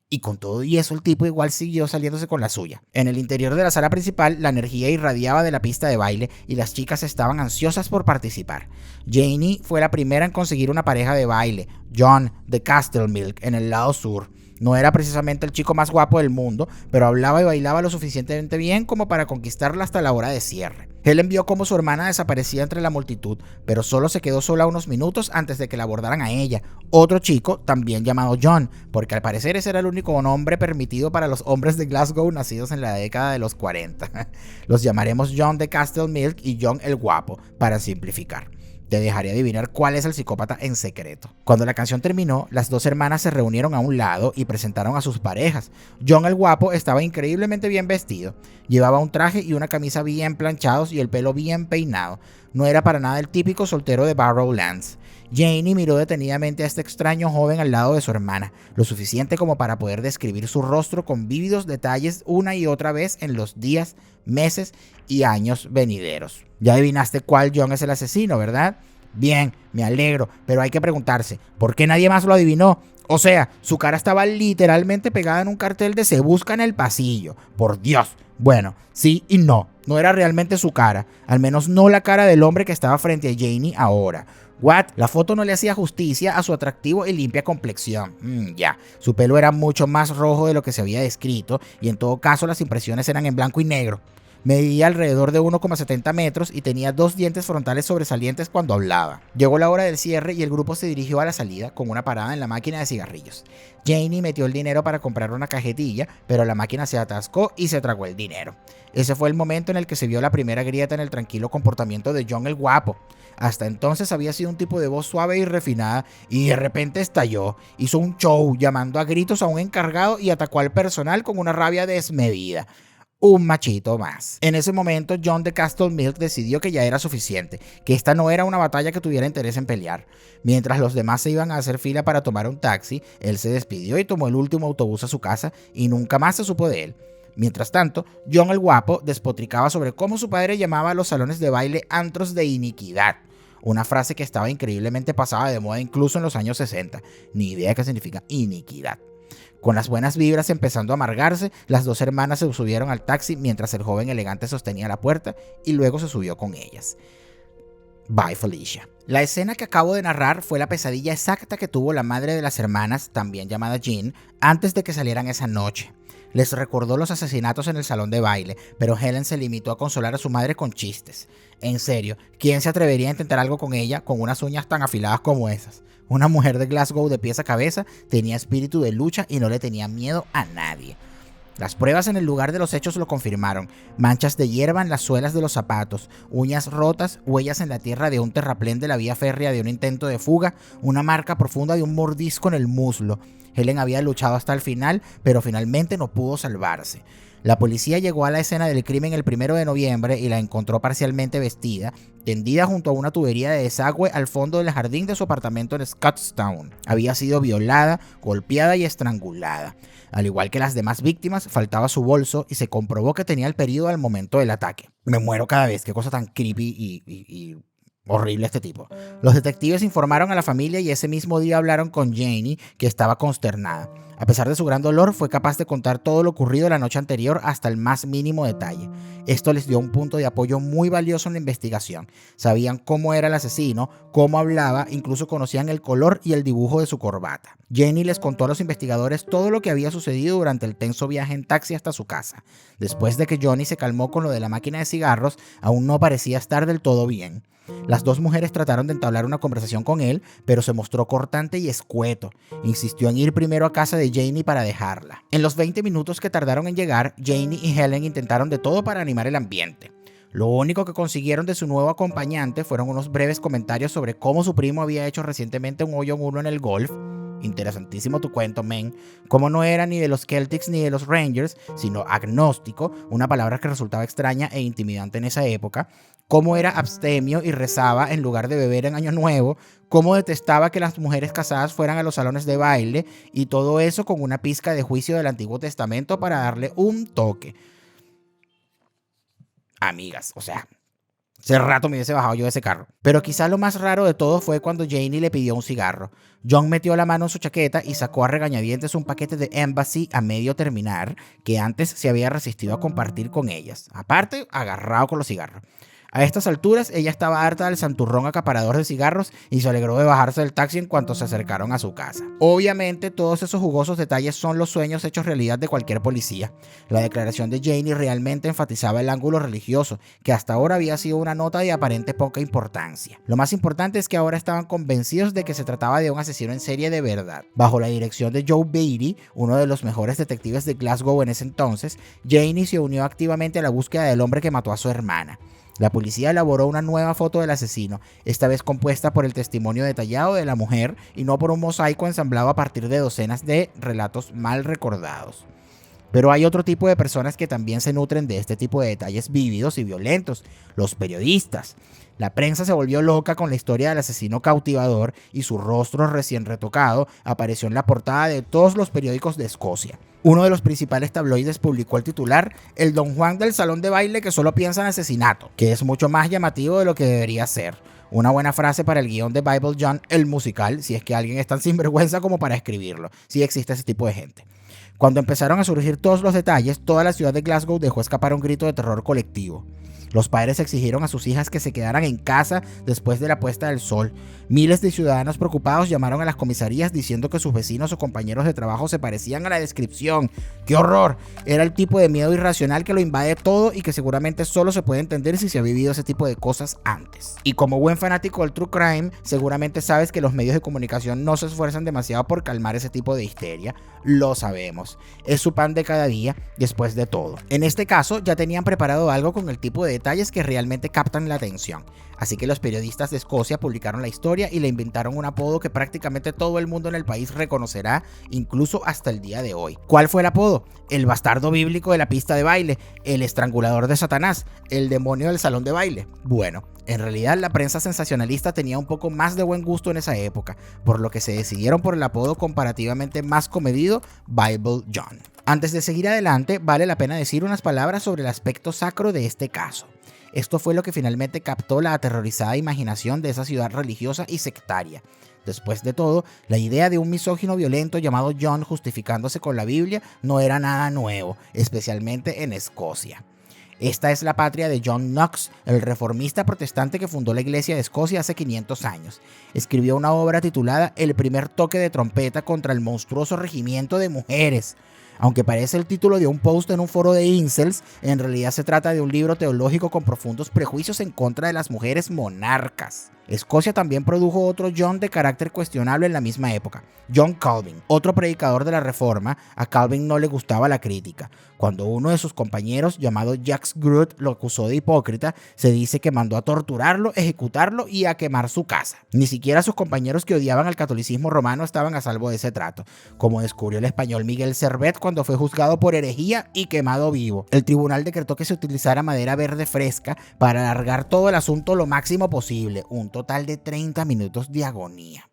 Y con todo y eso, el tipo igual siguió saliéndose con la suya. En el interior de la sala principal, la energía irradiaba de la pista de baile y las chicas estaban ansiosas por participar. Janie fue la primera en conseguir una pareja de baile, John de Castlemilk, en el lado sur. No era precisamente el chico más guapo del mundo, pero hablaba y bailaba lo suficientemente bien como para conquistarla hasta la hora de cierre. Helen vio cómo su hermana desaparecía entre la multitud, pero solo se quedó sola unos minutos antes de que la abordaran a ella, otro chico también llamado John, porque al parecer ese era el único nombre permitido para los hombres de Glasgow nacidos en la década de los 40. Los llamaremos John de Castlemilk y John el Guapo, para simplificar. Te dejaré adivinar cuál es el psicópata en secreto. Cuando la canción terminó, las 2 hermanas se reunieron a un lado y presentaron a sus parejas. John el Guapo estaba increíblemente bien vestido. Llevaba un traje y una camisa bien planchados y el pelo bien peinado. No era para nada el típico soltero de Barrowlands. Janie miró detenidamente a este extraño joven al lado de su hermana, lo suficiente como para poder describir su rostro con vívidos detalles una y otra vez en los días, meses y años venideros. Ya adivinaste cuál John es el asesino, ¿verdad? Bien, me alegro, pero hay que preguntarse, ¿por qué nadie más lo adivinó? O sea, su cara estaba literalmente pegada en un cartel de "Se busca en el pasillo". Por Dios. Bueno, sí y no. No era realmente su cara, al menos no la cara del hombre que estaba frente a Janie ahora. What? La foto no le hacía justicia a su atractivo y limpia complexión. Ya, su pelo era mucho más rojo de lo que se había descrito y en todo caso las impresiones eran en blanco y negro. Medía alrededor de 1,70 metros y tenía 2 dientes frontales sobresalientes cuando hablaba. Llegó la hora del cierre y el grupo se dirigió a la salida con una parada en la máquina de cigarrillos. Janie metió el dinero para comprar una cajetilla, pero la máquina se atascó y se tragó el dinero. Ese fue el momento en el que se vio la primera grieta en el tranquilo comportamiento de John el Guapo. Hasta entonces había sido un tipo de voz suave y refinada y de repente estalló. Hizo un show llamando a gritos a un encargado y atacó al personal con una rabia desmedida. Un machito más. En ese momento, John de Castlemilk decidió que ya era suficiente, que esta no era una batalla que tuviera interés en pelear. Mientras los demás se iban a hacer fila para tomar un taxi, él se despidió y tomó el último autobús a su casa y nunca más se supo de él. Mientras tanto, John el Guapo despotricaba sobre cómo su padre llamaba a los salones de baile antros de iniquidad. Una frase que estaba increíblemente pasada de moda incluso en los años 60. Ni idea qué significa iniquidad. Con las buenas vibras empezando a amargarse, las 2 hermanas se subieron al taxi mientras el joven elegante sostenía la puerta y luego se subió con ellas. Bye, Felicia. La escena que acabo de narrar fue la pesadilla exacta que tuvo la madre de las hermanas, también llamada Jean, antes de que salieran esa noche. Les recordó los asesinatos en el salón de baile, pero Helen se limitó a consolar a su madre con chistes. En serio, ¿quién se atrevería a intentar algo con ella con unas uñas tan afiladas como esas? Una mujer de Glasgow de pies a cabeza tenía espíritu de lucha y no le tenía miedo a nadie. Las pruebas en el lugar de los hechos lo confirmaron. Manchas de hierba en las suelas de los zapatos, uñas rotas, huellas en la tierra de un terraplén de la vía férrea de un intento de fuga, una marca profunda de un mordisco en el muslo. Helen había luchado hasta el final, pero finalmente no pudo salvarse. La policía llegó a la escena del crimen el 1 de noviembre y la encontró parcialmente vestida, tendida junto a una tubería de desagüe al fondo del jardín de su apartamento en Scottstown. Había sido violada, golpeada y estrangulada. Al igual que las demás víctimas, faltaba su bolso y se comprobó que tenía el periodo al momento del ataque. Me muero cada vez, qué cosa tan creepy y Horrible este tipo. Los detectives informaron a la familia y ese mismo día hablaron con Janie, que estaba consternada. A pesar de su gran dolor, fue capaz de contar todo lo ocurrido la noche anterior hasta el más mínimo detalle. Esto les dio un punto de apoyo muy valioso en la investigación. Sabían cómo era el asesino, cómo hablaba, incluso conocían el color y el dibujo de su corbata. Janie les contó a los investigadores todo lo que había sucedido durante el tenso viaje en taxi hasta su casa. Después de que Johnny se calmó con lo de la máquina de cigarros, aún no parecía estar del todo bien. Las dos mujeres trataron de entablar una conversación con él, pero se mostró cortante y escueto. Insistió en ir primero a casa de Janie para dejarla. En los 20 minutos que tardaron en llegar, Janie y Helen intentaron de todo para animar el ambiente. Lo único que consiguieron de su nuevo acompañante fueron unos breves comentarios sobre cómo su primo había hecho recientemente un hoyo en uno en el golf. Interesantísimo tu cuento, men. Como no era ni de los Celtics ni de los Rangers, sino agnóstico, una palabra que resultaba extraña e intimidante en esa época. Cómo era abstemio y rezaba en lugar de beber en Año Nuevo. Cómo detestaba que las mujeres casadas fueran a los salones de baile. Y todo eso con una pizca de juicio del Antiguo Testamento para darle un toque. Amigas, o sea, hace rato me hubiese bajado yo de ese carro. Pero quizás lo más raro de todo fue cuando Janie le pidió un cigarro. John metió la mano en su chaqueta y sacó a regañadientes un paquete de Embassy a medio terminar que antes se había resistido a compartir con ellas. Aparte, agarrado con los cigarros. A estas alturas, ella estaba harta del santurrón acaparador de cigarros y se alegró de bajarse del taxi en cuanto se acercaron a su casa. Obviamente, todos esos jugosos detalles son los sueños hechos realidad de cualquier policía. La declaración de Janie realmente enfatizaba el ángulo religioso, que hasta ahora había sido una nota de aparente poca importancia. Lo más importante es que ahora estaban convencidos de que se trataba de un asesino en serie de verdad. Bajo la dirección de Joe Beatty, uno de los mejores detectives de Glasgow en ese entonces, Janie se unió activamente a la búsqueda del hombre que mató a su hermana. La policía elaboró una nueva foto del asesino, esta vez compuesta por el testimonio detallado de la mujer y no por un mosaico ensamblado a partir de docenas de relatos mal recordados. Pero hay otro tipo de personas que también se nutren de este tipo de detalles vívidos y violentos, los periodistas. La prensa se volvió loca con la historia del asesino cautivador y su rostro recién retocado apareció en la portada de todos los periódicos de Escocia. Uno de los principales tabloides publicó el titular "El Don Juan del salón de baile que solo piensa en asesinato", que es mucho más llamativo de lo que debería ser. Una buena frase para el guión de Bible John, el musical, si es que alguien es tan sinvergüenza como para escribirlo. Sí existe ese tipo de gente. Cuando empezaron a surgir todos los detalles, toda la ciudad de Glasgow dejó escapar un grito de terror colectivo. Los padres exigieron a sus hijas que se quedaran en casa después de la puesta del sol. Miles de ciudadanos preocupados llamaron a las comisarías diciendo que sus vecinos o compañeros de trabajo se parecían a la descripción. ¡Qué horror! Era el tipo de miedo irracional que lo invade todo y que seguramente solo se puede entender si se ha vivido ese tipo de cosas antes. Y como buen fanático del true crime, seguramente sabes que los medios de comunicación no se esfuerzan demasiado por calmar ese tipo de histeria. Lo sabemos. Es su pan de cada día, después de todo. En este caso, ya tenían preparado algo con el tipo de detalles que realmente captan la atención. Así que los periodistas de Escocia publicaron la historia y le inventaron un apodo que prácticamente todo el mundo en el país reconocerá, incluso hasta el día de hoy. ¿Cuál fue el apodo? El bastardo bíblico de la pista de baile, el estrangulador de Satanás, el demonio del salón de baile. Bueno, en realidad la prensa sensacionalista tenía un poco más de buen gusto en esa época, por lo que se decidieron por el apodo comparativamente más comedido, Bible John. Antes de seguir adelante, vale la pena decir unas palabras sobre el aspecto sacro de este caso. Esto fue lo que finalmente captó la aterrorizada imaginación de esa ciudad religiosa y sectaria. Después de todo, la idea de un misógino violento llamado John justificándose con la Biblia no era nada nuevo, especialmente en Escocia. Esta es la patria de John Knox, el reformista protestante que fundó la Iglesia de Escocia hace 500 años. Escribió una obra titulada El primer toque de trompeta contra el monstruoso regimiento de mujeres. Aunque parece el título de un post en un foro de incels, en realidad se trata de un libro teológico con profundos prejuicios en contra de las mujeres monarcas. Escocia también produjo otro John de carácter cuestionable en la misma época, John Calvin, otro predicador de la Reforma. A Calvin no le gustaba la crítica. Cuando uno de sus compañeros, llamado Jacques Groot, lo acusó de hipócrita, se dice que mandó a torturarlo, ejecutarlo y a quemar su casa. Ni siquiera sus compañeros que odiaban al catolicismo romano estaban a salvo de ese trato, como descubrió el español Miguel Servet cuando fue juzgado por herejía y quemado vivo. El tribunal decretó que se utilizara madera verde fresca para alargar todo el asunto lo máximo posible, un total de 30 minutos de agonía.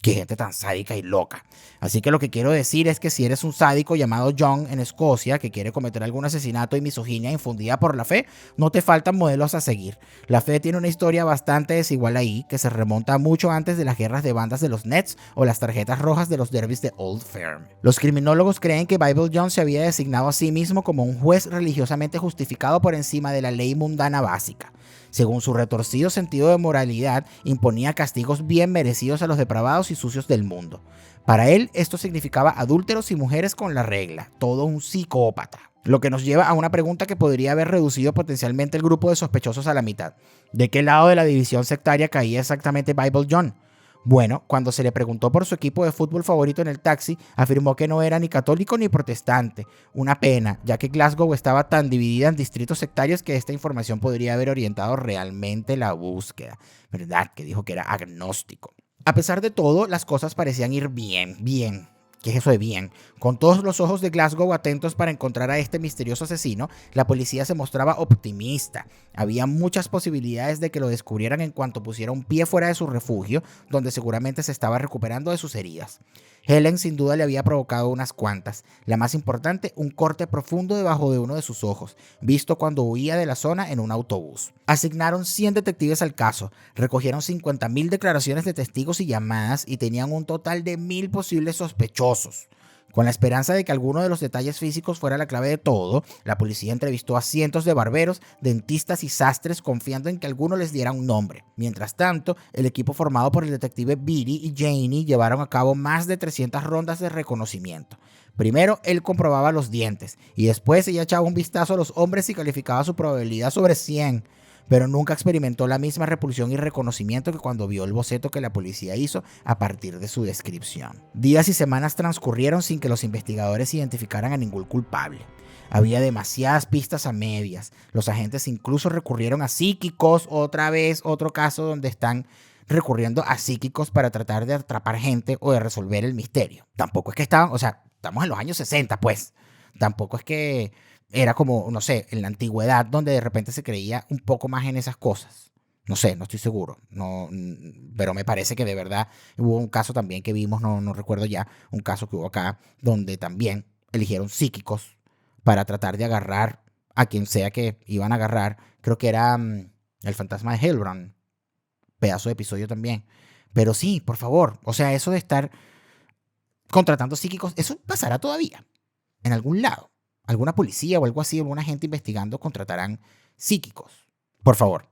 Qué gente tan sádica y loca. Así que lo que quiero decir es que si eres un sádico llamado John en Escocia que quiere cometer algún asesinato y misoginia infundida por la fe, no te faltan modelos a seguir. La fe tiene una historia bastante desigual ahí, que se remonta mucho antes de las guerras de bandas de los Nets o las tarjetas rojas de los derbis de Old Firm. Los criminólogos creen que Bible John se había designado a sí mismo como un juez religiosamente justificado por encima de la ley mundana básica. Según su retorcido sentido de moralidad, imponía castigos bien merecidos a los depravados y sucios del mundo. Para él, esto significaba adúlteros y mujeres con la regla, todo un psicópata. Lo que nos lleva a una pregunta que podría haber reducido potencialmente el grupo de sospechosos a la mitad. ¿De qué lado de la división sectaria caía exactamente Bible John? Bueno, cuando se le preguntó por su equipo de fútbol favorito en el taxi, afirmó que no era ni católico ni protestante. Una pena, ya que Glasgow estaba tan dividida en distritos sectarios que esta información podría haber orientado realmente la búsqueda. ¿Verdad? Que dijo que era agnóstico. A pesar de todo, las cosas parecían ir bien. ¿Qué es eso de bien? Con todos los ojos de Glasgow atentos para encontrar a este misterioso asesino, la policía se mostraba optimista. Había muchas posibilidades de que lo descubrieran en cuanto pusiera un pie fuera de su refugio, donde seguramente se estaba recuperando de sus heridas. Helen sin duda le había provocado unas cuantas. La más importante, un corte profundo debajo de uno de sus ojos, visto cuando huía de la zona en un autobús. Asignaron 100 detectives al caso, recogieron 50.000 declaraciones de testigos y llamadas y tenían un total de 1.000 posibles sospechosos. Con la esperanza de que alguno de los detalles físicos fuera la clave de todo, la policía entrevistó a cientos de barberos, dentistas y sastres confiando en que alguno les diera un nombre. Mientras tanto, el equipo formado por el detective Beatty y Janie llevaron a cabo más de 300 rondas de reconocimiento. Primero, él comprobaba los dientes y después ella echaba un vistazo a los hombres y calificaba su probabilidad sobre 100. Pero nunca experimentó la misma repulsión y reconocimiento que cuando vio el boceto que la policía hizo a partir de su descripción. Días y semanas transcurrieron sin que los investigadores identificaran a ningún culpable. Había demasiadas pistas a medias. Los agentes incluso recurrieron a psíquicos, otra vez otro caso donde están recurriendo a psíquicos para tratar de atrapar gente o de resolver el misterio. Tampoco es que estamos en los años 60, pues. Tampoco es que era como, no sé, en la antigüedad donde de repente se creía un poco más en esas cosas. No sé, no estoy seguro. No, pero me parece que de verdad hubo un caso también que vimos, no recuerdo ya, un caso que hubo acá donde también eligieron psíquicos para tratar de agarrar a quien sea que iban a agarrar. Creo que era el fantasma de Hellbrun. Pedazo de episodio también. Pero sí, por favor. O sea, eso de estar contratando psíquicos, eso pasará todavía en algún lado. Alguna policía o algo así, alguna gente investigando contratarán psíquicos. Por favor.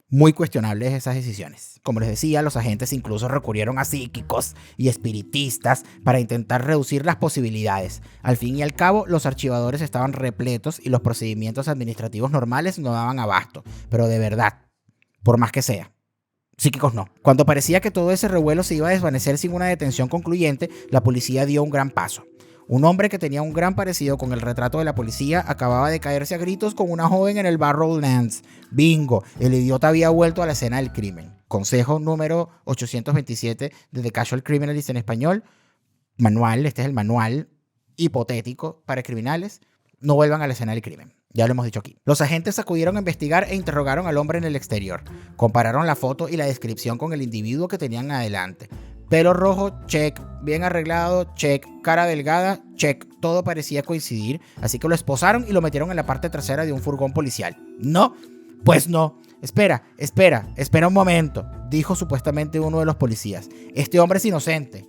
Muy cuestionables esas decisiones. Como les decía, los agentes incluso recurrieron a psíquicos y espiritistas para intentar reducir las posibilidades. Al fin y al cabo, los archivadores estaban repletos y los procedimientos administrativos normales no daban abasto. Pero de verdad, por más que sea, psíquicos no. Cuando parecía que todo ese revuelo se iba a desvanecer sin una detención concluyente, la policía dio un gran paso. Un hombre que tenía un gran parecido con el retrato de la policía acababa de caerse a gritos con una joven en el Barrowlands. Bingo, el idiota había vuelto a la escena del crimen. Consejo número 827 de The Casual Criminalist en español. Manual, este es el manual hipotético para criminales. No vuelvan a la escena del crimen. Ya lo hemos dicho aquí. Los agentes acudieron a investigar e interrogaron al hombre en el exterior. Compararon la foto y la descripción con el individuo que tenían adelante. Pelo rojo, check. Bien arreglado, check. Cara delgada, check. Todo parecía coincidir, así que lo esposaron y lo metieron en la parte trasera de un furgón policial. ¿No? Pues no. Espera un momento, dijo supuestamente uno de los policías. Este hombre es inocente.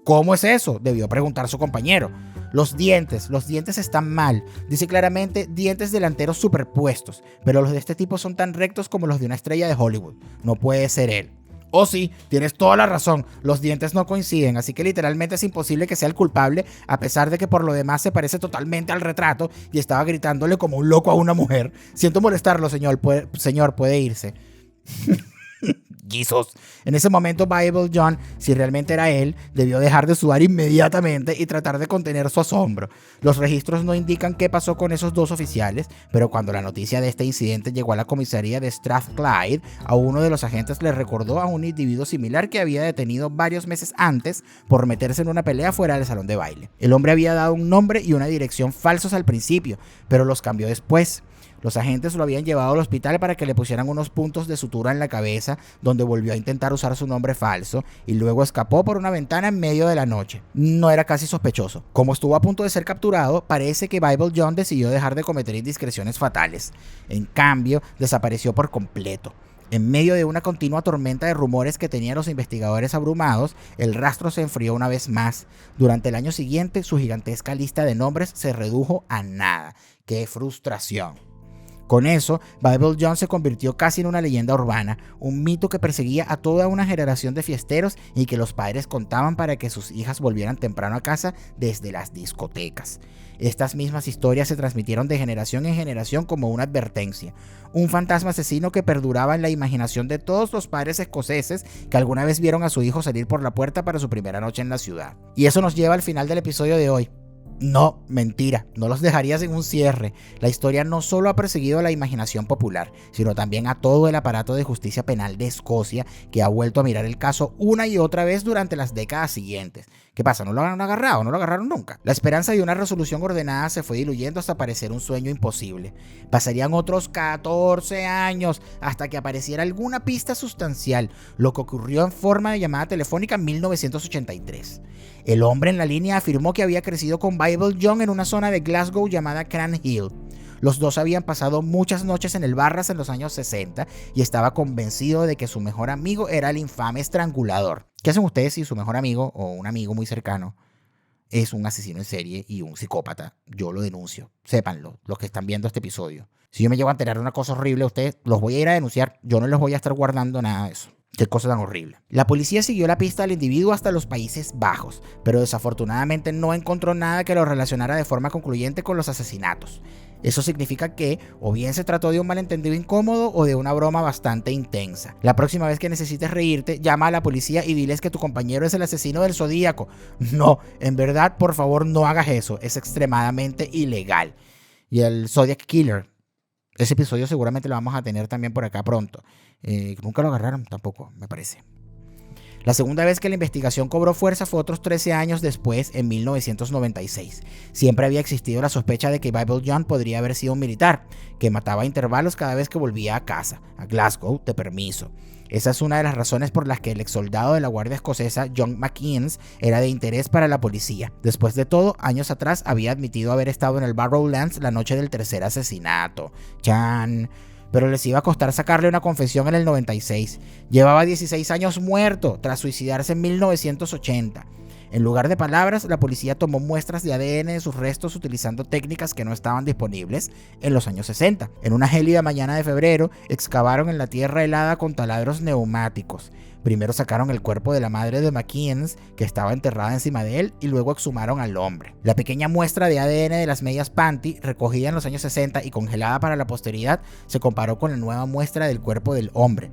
¿Cómo es eso?, debió preguntar su compañero. Los dientes están mal. Dice claramente dientes delanteros superpuestos, pero los de este tipo son tan rectos como los de una estrella de Hollywood. No puede ser él. Oh sí, tienes toda la razón, los dientes no coinciden, así que literalmente es imposible que sea el culpable, a pesar de que por lo demás se parece totalmente al retrato y estaba gritándole como un loco a una mujer. Siento molestarlo, señor, puede irse. Jesus. En ese momento Bible John, si realmente era él, debió dejar de sudar inmediatamente y tratar de contener su asombro. Los registros no indican qué pasó con esos dos oficiales, pero cuando la noticia de este incidente llegó a la comisaría de Strathclyde, a uno de los agentes le recordó a un individuo similar que había detenido varios meses antes por meterse en una pelea fuera del salón de baile. El hombre había dado un nombre y una dirección falsos al principio, pero los cambió después. Los agentes lo habían llevado al hospital para que le pusieran unos puntos de sutura en la cabeza, donde volvió a intentar usar su nombre falso y luego escapó por una ventana en medio de la noche. No era casi sospechoso. Como estuvo a punto de ser capturado, parece que Bible John decidió dejar de cometer indiscreciones fatales. En cambio, desapareció por completo. En medio de una continua tormenta de rumores que tenían los investigadores abrumados, el rastro se enfrió una vez más. Durante el año siguiente, su gigantesca lista de nombres se redujo a nada. ¡Qué frustración! Con eso, Bible John se convirtió casi en una leyenda urbana, un mito que perseguía a toda una generación de fiesteros y que los padres contaban para que sus hijas volvieran temprano a casa desde las discotecas. Estas mismas historias se transmitieron de generación en generación como una advertencia. Un fantasma asesino que perduraba en la imaginación de todos los padres escoceses que alguna vez vieron a su hijo salir por la puerta para su primera noche en la ciudad. Y eso nos lleva al final del episodio de hoy. No, mentira, no los dejaría sin un cierre. La historia no solo ha perseguido a la imaginación popular, sino también a todo el aparato de justicia penal de Escocia, que ha vuelto a mirar el caso una y otra vez durante las décadas siguientes. ¿Qué pasa? ¿No lo han agarrado? ¿No lo agarraron nunca? La esperanza de una resolución ordenada se fue diluyendo hasta parecer un sueño imposible. Pasarían otros 14 años hasta que apareciera alguna pista sustancial, lo que ocurrió en forma de llamada telefónica en 1983. El hombre en la línea afirmó que había crecido con Bible John en una zona de Glasgow llamada Cran Hill. Los dos habían pasado muchas noches en el Barras en los años 60 y estaba convencido de que su mejor amigo era el infame estrangulador. ¿Qué hacen ustedes si su mejor amigo o un amigo muy cercano es un asesino en serie y un psicópata? Yo lo denuncio. Sépanlo, los que están viendo este episodio. Si yo me llego a enterar de una cosa horrible, ustedes los voy a ir a denunciar. Yo no les voy a estar guardando nada de eso. Qué cosa tan horrible. La policía siguió la pista del individuo hasta los Países Bajos, pero desafortunadamente no encontró nada que lo relacionara de forma concluyente con los asesinatos. Eso significa que o bien se trató de un malentendido incómodo o de una broma bastante intensa. La próxima vez que necesites reírte, llama a la policía y diles que tu compañero es el asesino del Zodíaco. No, en verdad, por favor, no hagas eso. Es extremadamente ilegal. Y el Zodiac Killer, ese episodio seguramente lo vamos a tener también por acá pronto. Nunca lo agarraron tampoco, me parece. La segunda vez que la investigación cobró fuerza fue otros 13 años después, en 1996. Siempre había existido la sospecha de que Bible John podría haber sido un militar, que mataba a intervalos cada vez que volvía a casa, a Glasgow, de permiso. Esa es una de las razones por las que el exsoldado de la Guardia Escocesa, John McInnes, era de interés para la policía. Después de todo, años atrás había admitido haber estado en el Barrowlands la noche del tercer asesinato. ¡Chan! Pero les iba a costar sacarle una confesión en el 96. Llevaba 16 años muerto tras suicidarse en 1980. En lugar de palabras, la policía tomó muestras de ADN de sus restos utilizando técnicas que no estaban disponibles en los años 60. En una gélida mañana de febrero, excavaron en la tierra helada con taladros neumáticos. Primero sacaron el cuerpo de la madre de McInnes, que estaba enterrada encima de él, y luego exhumaron al hombre. La pequeña muestra de ADN de las medias panty, recogida en los años 60 y congelada para la posteridad, se comparó con la nueva muestra del cuerpo del hombre.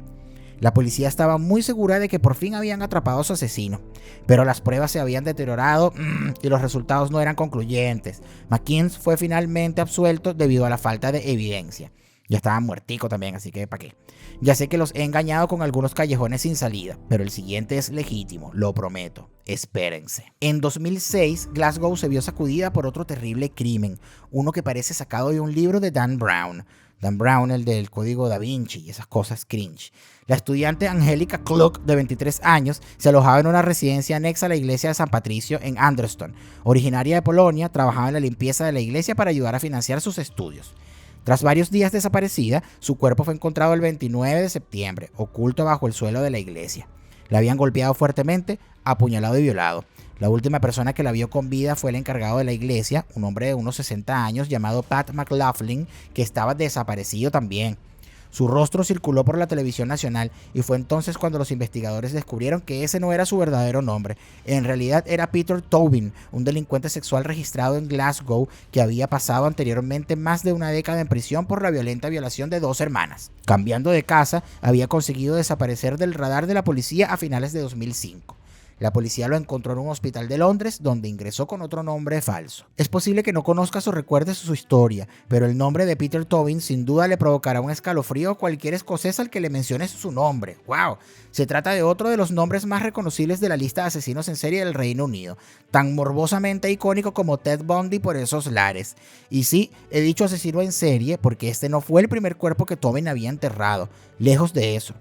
La policía estaba muy segura de que por fin habían atrapado a su asesino, pero las pruebas se habían deteriorado y los resultados no eran concluyentes. McInnes fue finalmente absuelto debido a la falta de evidencia. Ya estaba muertico también, así que ¿para qué? Ya sé que los he engañado con algunos callejones sin salida, pero el siguiente es legítimo, lo prometo. Espérense. En 2006, Glasgow se vio sacudida por otro terrible crimen, uno que parece sacado de un libro de Dan Brown. Dan Brown, el del Código Da Vinci y esas cosas cringe. La estudiante Angelica Cluck, de 23 años, se alojaba en una residencia anexa a la iglesia de San Patricio en Anderston. Originaria de Polonia, trabajaba en la limpieza de la iglesia para ayudar a financiar sus estudios. Tras varios días desaparecida, su cuerpo fue encontrado el 29 de septiembre, oculto bajo el suelo de la iglesia. La habían golpeado fuertemente, apuñalado y violado. La última persona que la vio con vida fue el encargado de la iglesia, un hombre de unos 60 años llamado Pat McLaughlin, que estaba desaparecido también. Su rostro circuló por la televisión nacional y fue entonces cuando los investigadores descubrieron que ese no era su verdadero nombre. En realidad era Peter Tobin, un delincuente sexual registrado en Glasgow que había pasado anteriormente más de una década en prisión por la violenta violación de 2 hermanas. Cambiando de casa, había conseguido desaparecer del radar de la policía a finales de 2005. La policía lo encontró en un hospital de Londres, donde ingresó con otro nombre falso. Es posible que no conozcas o recuerdes su historia, pero el nombre de Peter Tobin sin duda le provocará un escalofrío a cualquier escocés al que le menciones su nombre. ¡Wow! Se trata de otro de los nombres más reconocibles de la lista de asesinos en serie del Reino Unido, tan morbosamente icónico como Ted Bundy por esos lares. Y sí, he dicho asesino en serie porque este no fue el primer cuerpo que Tobin había enterrado, lejos de eso.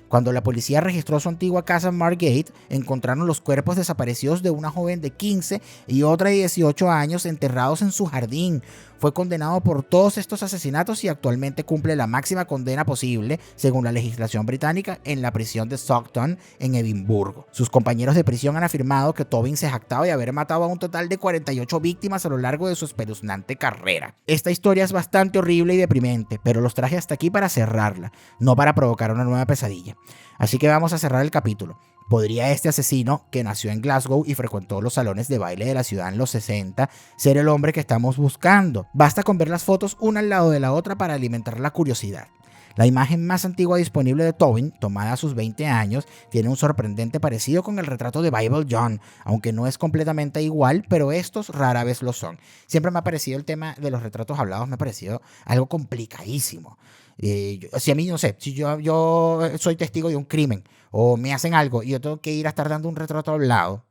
Cuando la policía registró su antigua casa en Margate, encontraron los cuerpos desaparecidos de una joven de 15 y otra de 18 años enterrados en su jardín. Fue condenado por todos estos asesinatos y actualmente cumple la máxima condena posible, según la legislación británica, en la prisión de Stockton, en Edimburgo. Sus compañeros de prisión han afirmado que Tobin se jactaba de haber matado a un total de 48 víctimas a lo largo de su espeluznante carrera. Esta historia es bastante horrible y deprimente, pero los traje hasta aquí para cerrarla, no para provocar una nueva pesadilla. Así que vamos a cerrar el capítulo. ¿Podría este asesino, que nació en Glasgow y frecuentó los salones de baile de la ciudad en los 60, ser el hombre que estamos buscando? Basta con ver las fotos una al lado de la otra para alimentar la curiosidad. La imagen más antigua disponible de Tobin, tomada a sus 20 años, tiene un sorprendente parecido con el retrato de Bible John, aunque no es completamente igual, pero estos rara vez lo son. Siempre me ha parecido el tema de los retratos hablados, me ha parecido algo complicadísimo. Si a mí, no sé, si yo soy testigo de un crimen o me hacen algo y yo tengo que ir a estar dando un retrato hablado,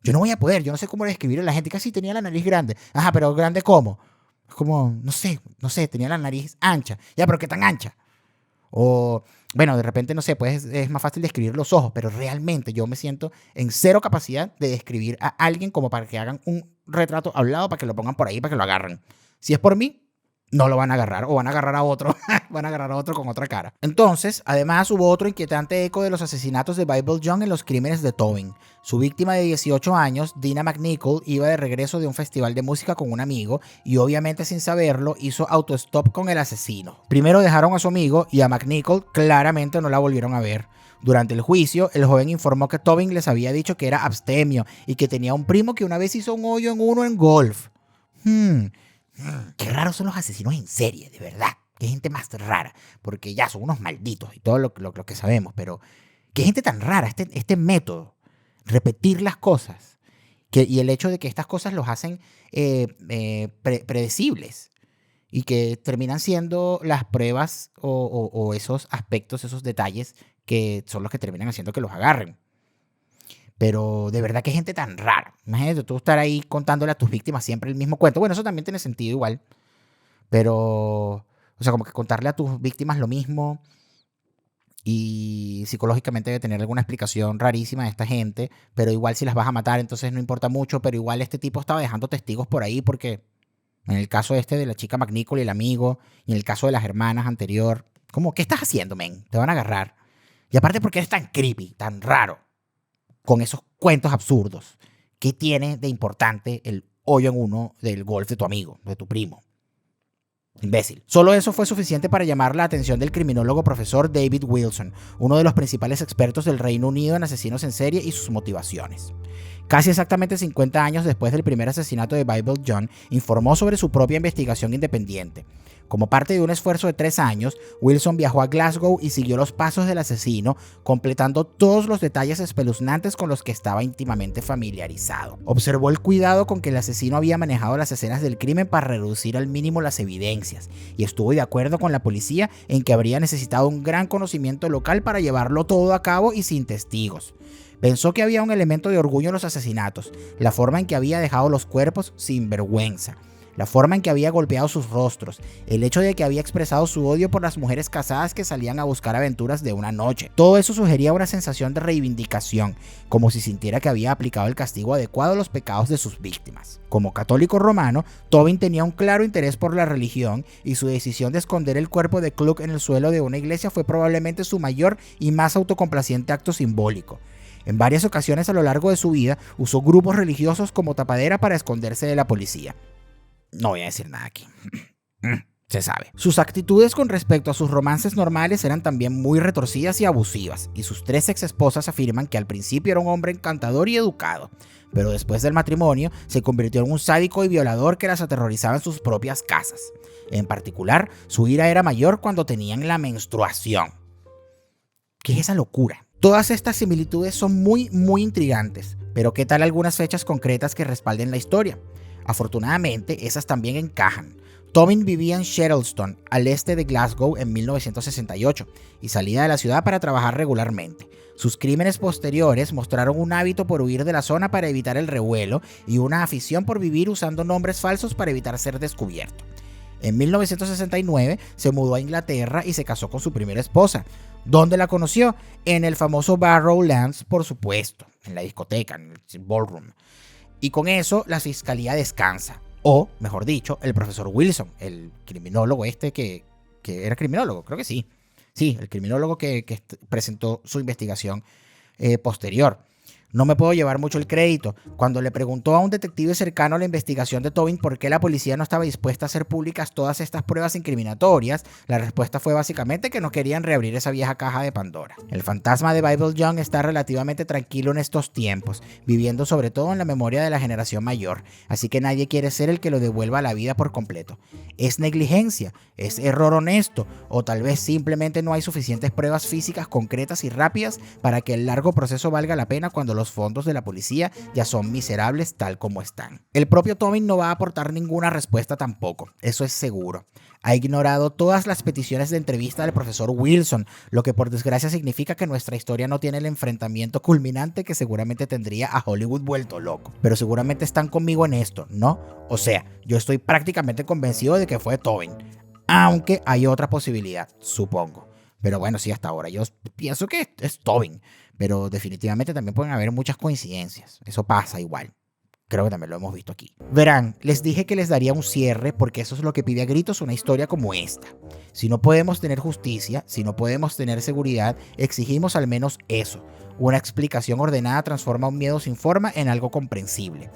yo no voy a poder, yo no sé cómo describirlo. La gente casi tenía la nariz grande. Ajá, pero ¿grande cómo? Es como, no sé, tenía la nariz ancha. Ya, pero ¿qué tan ancha? O, bueno, de repente, no sé, pues es más fácil describir los ojos, pero realmente yo me siento en cero capacidad de describir a alguien como para que hagan un retrato hablado, para que lo pongan por ahí, para que lo agarren. Si es por mí, no lo van a agarrar, o van a agarrar a otro, van a agarrar a otro con otra cara. Entonces, además hubo otro inquietante eco de los asesinatos de Bible John en los crímenes de Tobin. Su víctima de 18 años, Dina McNichol, iba de regreso de un festival de música con un amigo y obviamente sin saberlo hizo autostop con el asesino. Primero dejaron a su amigo y a McNichol claramente no la volvieron a ver. Durante el juicio, el joven informó que Tobin les había dicho que era abstemio y que tenía un primo que una vez hizo un hoyo en uno en golf. Qué raros son los asesinos en serie, de verdad. Qué gente más rara, porque ya son unos malditos y todo lo que sabemos, pero qué gente tan rara, este método, repetir las cosas, y el hecho de que estas cosas los hacen predecibles y que terminan siendo las pruebas o esos aspectos, esos detalles que son los que terminan haciendo que los agarren. Pero de verdad que gente tan rara. Imagínate tú estar ahí contándole a tus víctimas siempre el mismo cuento. Bueno, eso también tiene sentido igual. Pero, o sea, como que contarle a tus víctimas lo mismo y psicológicamente debe tener alguna explicación rarísima de esta gente. Pero igual si las vas a matar, entonces no importa mucho. Pero igual este tipo estaba dejando testigos por ahí porque en el caso este de la chica McNichol y el amigo, y en el caso de las hermanas anterior, ¿cómo? ¿Qué estás haciendo, men? Te van a agarrar. Y aparte porque eres tan creepy, tan raro, con esos cuentos absurdos. ¿Qué tiene de importante el hoyo en uno del golf de tu amigo, de tu primo? Imbécil. Solo eso fue suficiente para llamar la atención del criminólogo profesor David Wilson, uno de los principales expertos del Reino Unido en asesinos en serie y sus motivaciones. Casi exactamente 50 años después del primer asesinato de Bible John, informó sobre su propia investigación independiente. Como parte de un esfuerzo de 3 años, Wilson viajó a Glasgow y siguió los pasos del asesino, completando todos los detalles espeluznantes con los que estaba íntimamente familiarizado. Observó el cuidado con que el asesino había manejado las escenas del crimen para reducir al mínimo las evidencias, y estuvo de acuerdo con la policía en que habría necesitado un gran conocimiento local para llevarlo todo a cabo y sin testigos. Pensó que había un elemento de orgullo en los asesinatos, la forma en que había dejado los cuerpos sin vergüenza, la forma en que había golpeado sus rostros, el hecho de que había expresado su odio por las mujeres casadas que salían a buscar aventuras de una noche. Todo eso sugería una sensación de reivindicación, como si sintiera que había aplicado el castigo adecuado a los pecados de sus víctimas. Como católico romano, Tobin tenía un claro interés por la religión y su decisión de esconder el cuerpo de Cluck en el suelo de una iglesia fue probablemente su mayor y más autocomplaciente acto simbólico. En varias ocasiones a lo largo de su vida usó grupos religiosos como tapadera para esconderse de la policía. No voy a decir nada aquí. Se sabe. Sus actitudes con respecto a sus romances normales eran también muy retorcidas y abusivas, y sus 3 exesposas afirman que al principio era un hombre encantador y educado, pero después del matrimonio se convirtió en un sádico y violador que las aterrorizaba en sus propias casas. En particular, su ira era mayor cuando tenían la menstruación. ¿Qué es esa locura? Todas estas similitudes son muy intrigantes, pero ¿qué tal algunas fechas concretas que respalden la historia? Afortunadamente, esas también encajan. Tobin vivía en Shettleston, al este de Glasgow, en 1968, y salía de la ciudad para trabajar regularmente. Sus crímenes posteriores mostraron un hábito por huir de la zona para evitar el revuelo y una afición por vivir usando nombres falsos para evitar ser descubierto. En 1969 se mudó a Inglaterra y se casó con su primera esposa. ¿Dónde la conoció? En el famoso Barrowlands, por supuesto, en la discoteca, en el ballroom. Y con eso la fiscalía descansa. O, mejor dicho, el profesor Wilson, el criminólogo que era criminólogo, creo que sí. Sí, el criminólogo que presentó su investigación posterior. No me puedo llevar mucho el crédito. Cuando le preguntó a un detective cercano a la investigación de Tobin por qué la policía no estaba dispuesta a hacer públicas todas estas pruebas incriminatorias, la respuesta fue básicamente que no querían reabrir esa vieja caja de Pandora. El fantasma de Bible John está relativamente tranquilo en estos tiempos, viviendo sobre todo en la memoria de la generación mayor, así que nadie quiere ser el que lo devuelva a la vida por completo. ¿Es negligencia? ¿Es error honesto? ¿O tal vez simplemente no hay suficientes pruebas físicas concretas y rápidas para que el largo proceso valga la pena cuando los fondos de la policía ya son miserables tal como están? El propio Tobin no va a aportar ninguna respuesta tampoco, eso es seguro. Ha ignorado todas las peticiones de entrevista del profesor Wilson, lo que por desgracia significa que nuestra historia no tiene el enfrentamiento culminante que seguramente tendría a Hollywood vuelto loco. Pero seguramente están conmigo en esto, ¿no? O sea, yo estoy prácticamente convencido de que fue Tobin, aunque hay otra posibilidad, supongo. Pero bueno, sí, hasta ahora yo pienso que es Tobin, pero definitivamente también pueden haber muchas coincidencias. Eso pasa igual. Creo que también lo hemos visto aquí. Verán, les dije que les daría un cierre porque eso es lo que pide a gritos una historia como esta. Si no podemos tener justicia, si no podemos tener seguridad, exigimos al menos eso. Una explicación ordenada transforma un miedo sin forma en algo comprensible.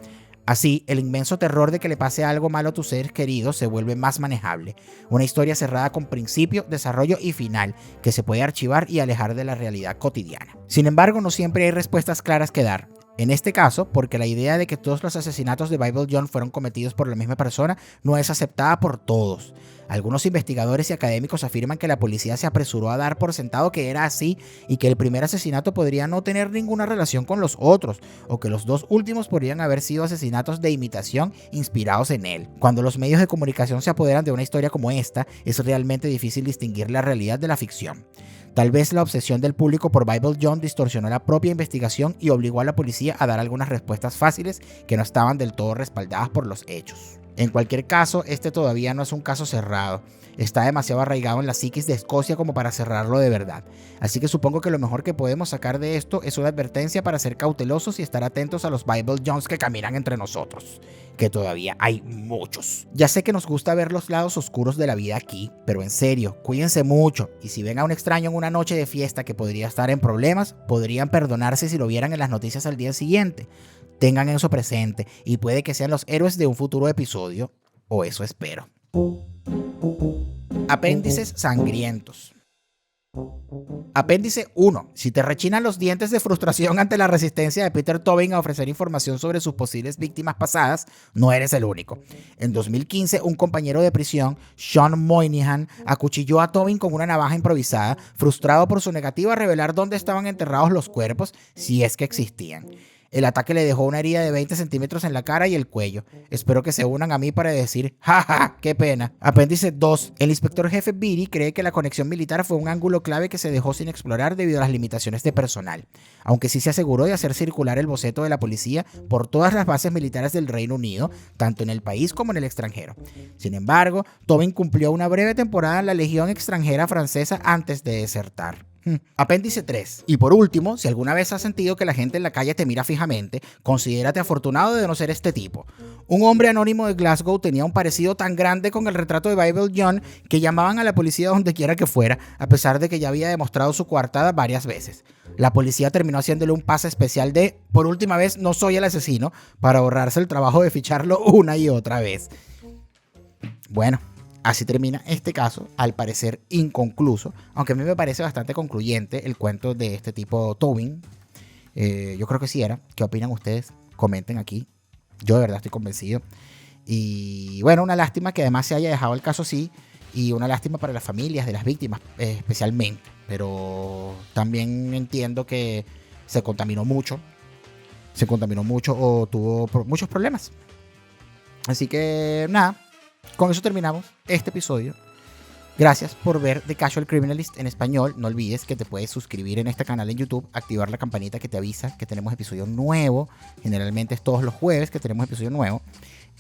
Así, el inmenso terror de que le pase algo malo a tus seres queridos se vuelve más manejable. Una historia cerrada con principio, desarrollo y final, que se puede archivar y alejar de la realidad cotidiana. Sin embargo, no siempre hay respuestas claras que dar. En este caso, porque la idea de que todos los asesinatos de Bible John fueron cometidos por la misma persona no es aceptada por todos. Algunos investigadores y académicos afirman que la policía se apresuró a dar por sentado que era así y que el primer asesinato podría no tener ninguna relación con los otros, o que los dos últimos podrían haber sido asesinatos de imitación inspirados en él. Cuando los medios de comunicación se apoderan de una historia como esta, es realmente difícil distinguir la realidad de la ficción. Tal vez la obsesión del público por Bible John distorsionó la propia investigación y obligó a la policía a dar algunas respuestas fáciles que no estaban del todo respaldadas por los hechos. En cualquier caso, este todavía no es un caso cerrado. Está demasiado arraigado en la psiquis de Escocia como para cerrarlo de verdad. Así que supongo que lo mejor que podemos sacar de esto es una advertencia para ser cautelosos y estar atentos a los Bible Johns que caminan entre nosotros, que todavía hay muchos. Ya sé que nos gusta ver los lados oscuros de la vida aquí, pero en serio, cuídense mucho, y si ven a un extraño en una noche de fiesta que podría estar en problemas, podrían perdonarse si lo vieran en las noticias al día siguiente. Tengan eso presente y puede que sean los héroes de un futuro episodio, o eso espero. Apéndices sangrientos. Apéndice 1. Si te rechinan los dientes de frustración ante la resistencia de Peter Tobin a ofrecer información sobre sus posibles víctimas pasadas, no eres el único. En 2015, un compañero de prisión, Sean Moynihan, acuchilló a Tobin con una navaja improvisada, frustrado por su negativa a revelar dónde estaban enterrados los cuerpos, si es que existían. El ataque le dejó una herida de 20 centímetros en la cara y el cuello. Espero que se unan a mí para decir, jaja, qué pena. Apéndice 2. El inspector jefe Beatty cree que la conexión militar fue un ángulo clave que se dejó sin explorar debido a las limitaciones de personal, aunque sí se aseguró de hacer circular el boceto de la policía por todas las bases militares del Reino Unido, tanto en el país como en el extranjero. Sin embargo, Tobin cumplió una breve temporada en la Legión extranjera francesa antes de desertar. Apéndice 3. Y por último, si alguna vez has sentido que la gente en la calle te mira fijamente, considérate afortunado de no ser este tipo. Un hombre anónimo de Glasgow tenía un parecido tan grande con el retrato de Bible John que llamaban a la policía donde quiera que fuera, a pesar de que ya había demostrado su coartada varias veces. La policía terminó haciéndole un pase especial de, por última vez, no soy el asesino, para ahorrarse el trabajo de ficharlo una y otra vez. Bueno, así termina este caso, al parecer inconcluso, aunque a mí me parece bastante concluyente el cuento de este tipo Tobin. Yo creo que sí era. ¿Qué opinan ustedes? Comenten aquí. Yo de verdad estoy convencido. Y bueno, una lástima que además se haya dejado el caso así, y una lástima para las familias de las víctimas especialmente, pero también entiendo que se contaminó mucho o tuvo muchos problemas. Así que nada, con eso terminamos este episodio. Gracias por ver The Casual Criminalist en español. No olvides que te puedes suscribir en este canal en YouTube, activar la campanita que te avisa que tenemos episodio nuevo. Generalmente es todos los jueves que tenemos episodio nuevo.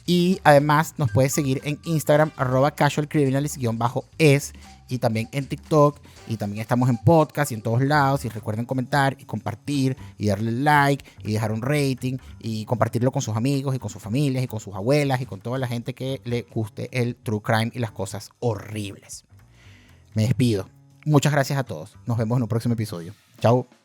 Y además nos puedes seguir en Instagram, @casualcriminalist_es, y también en TikTok, y también estamos en podcast y en todos lados. Y recuerden comentar y compartir y darle like y dejar un rating y compartirlo con sus amigos y con sus familias y con sus abuelas y con toda la gente que le guste el true crime y las cosas horribles. Me despido. Muchas gracias a todos. Nos vemos en un próximo episodio. Chao.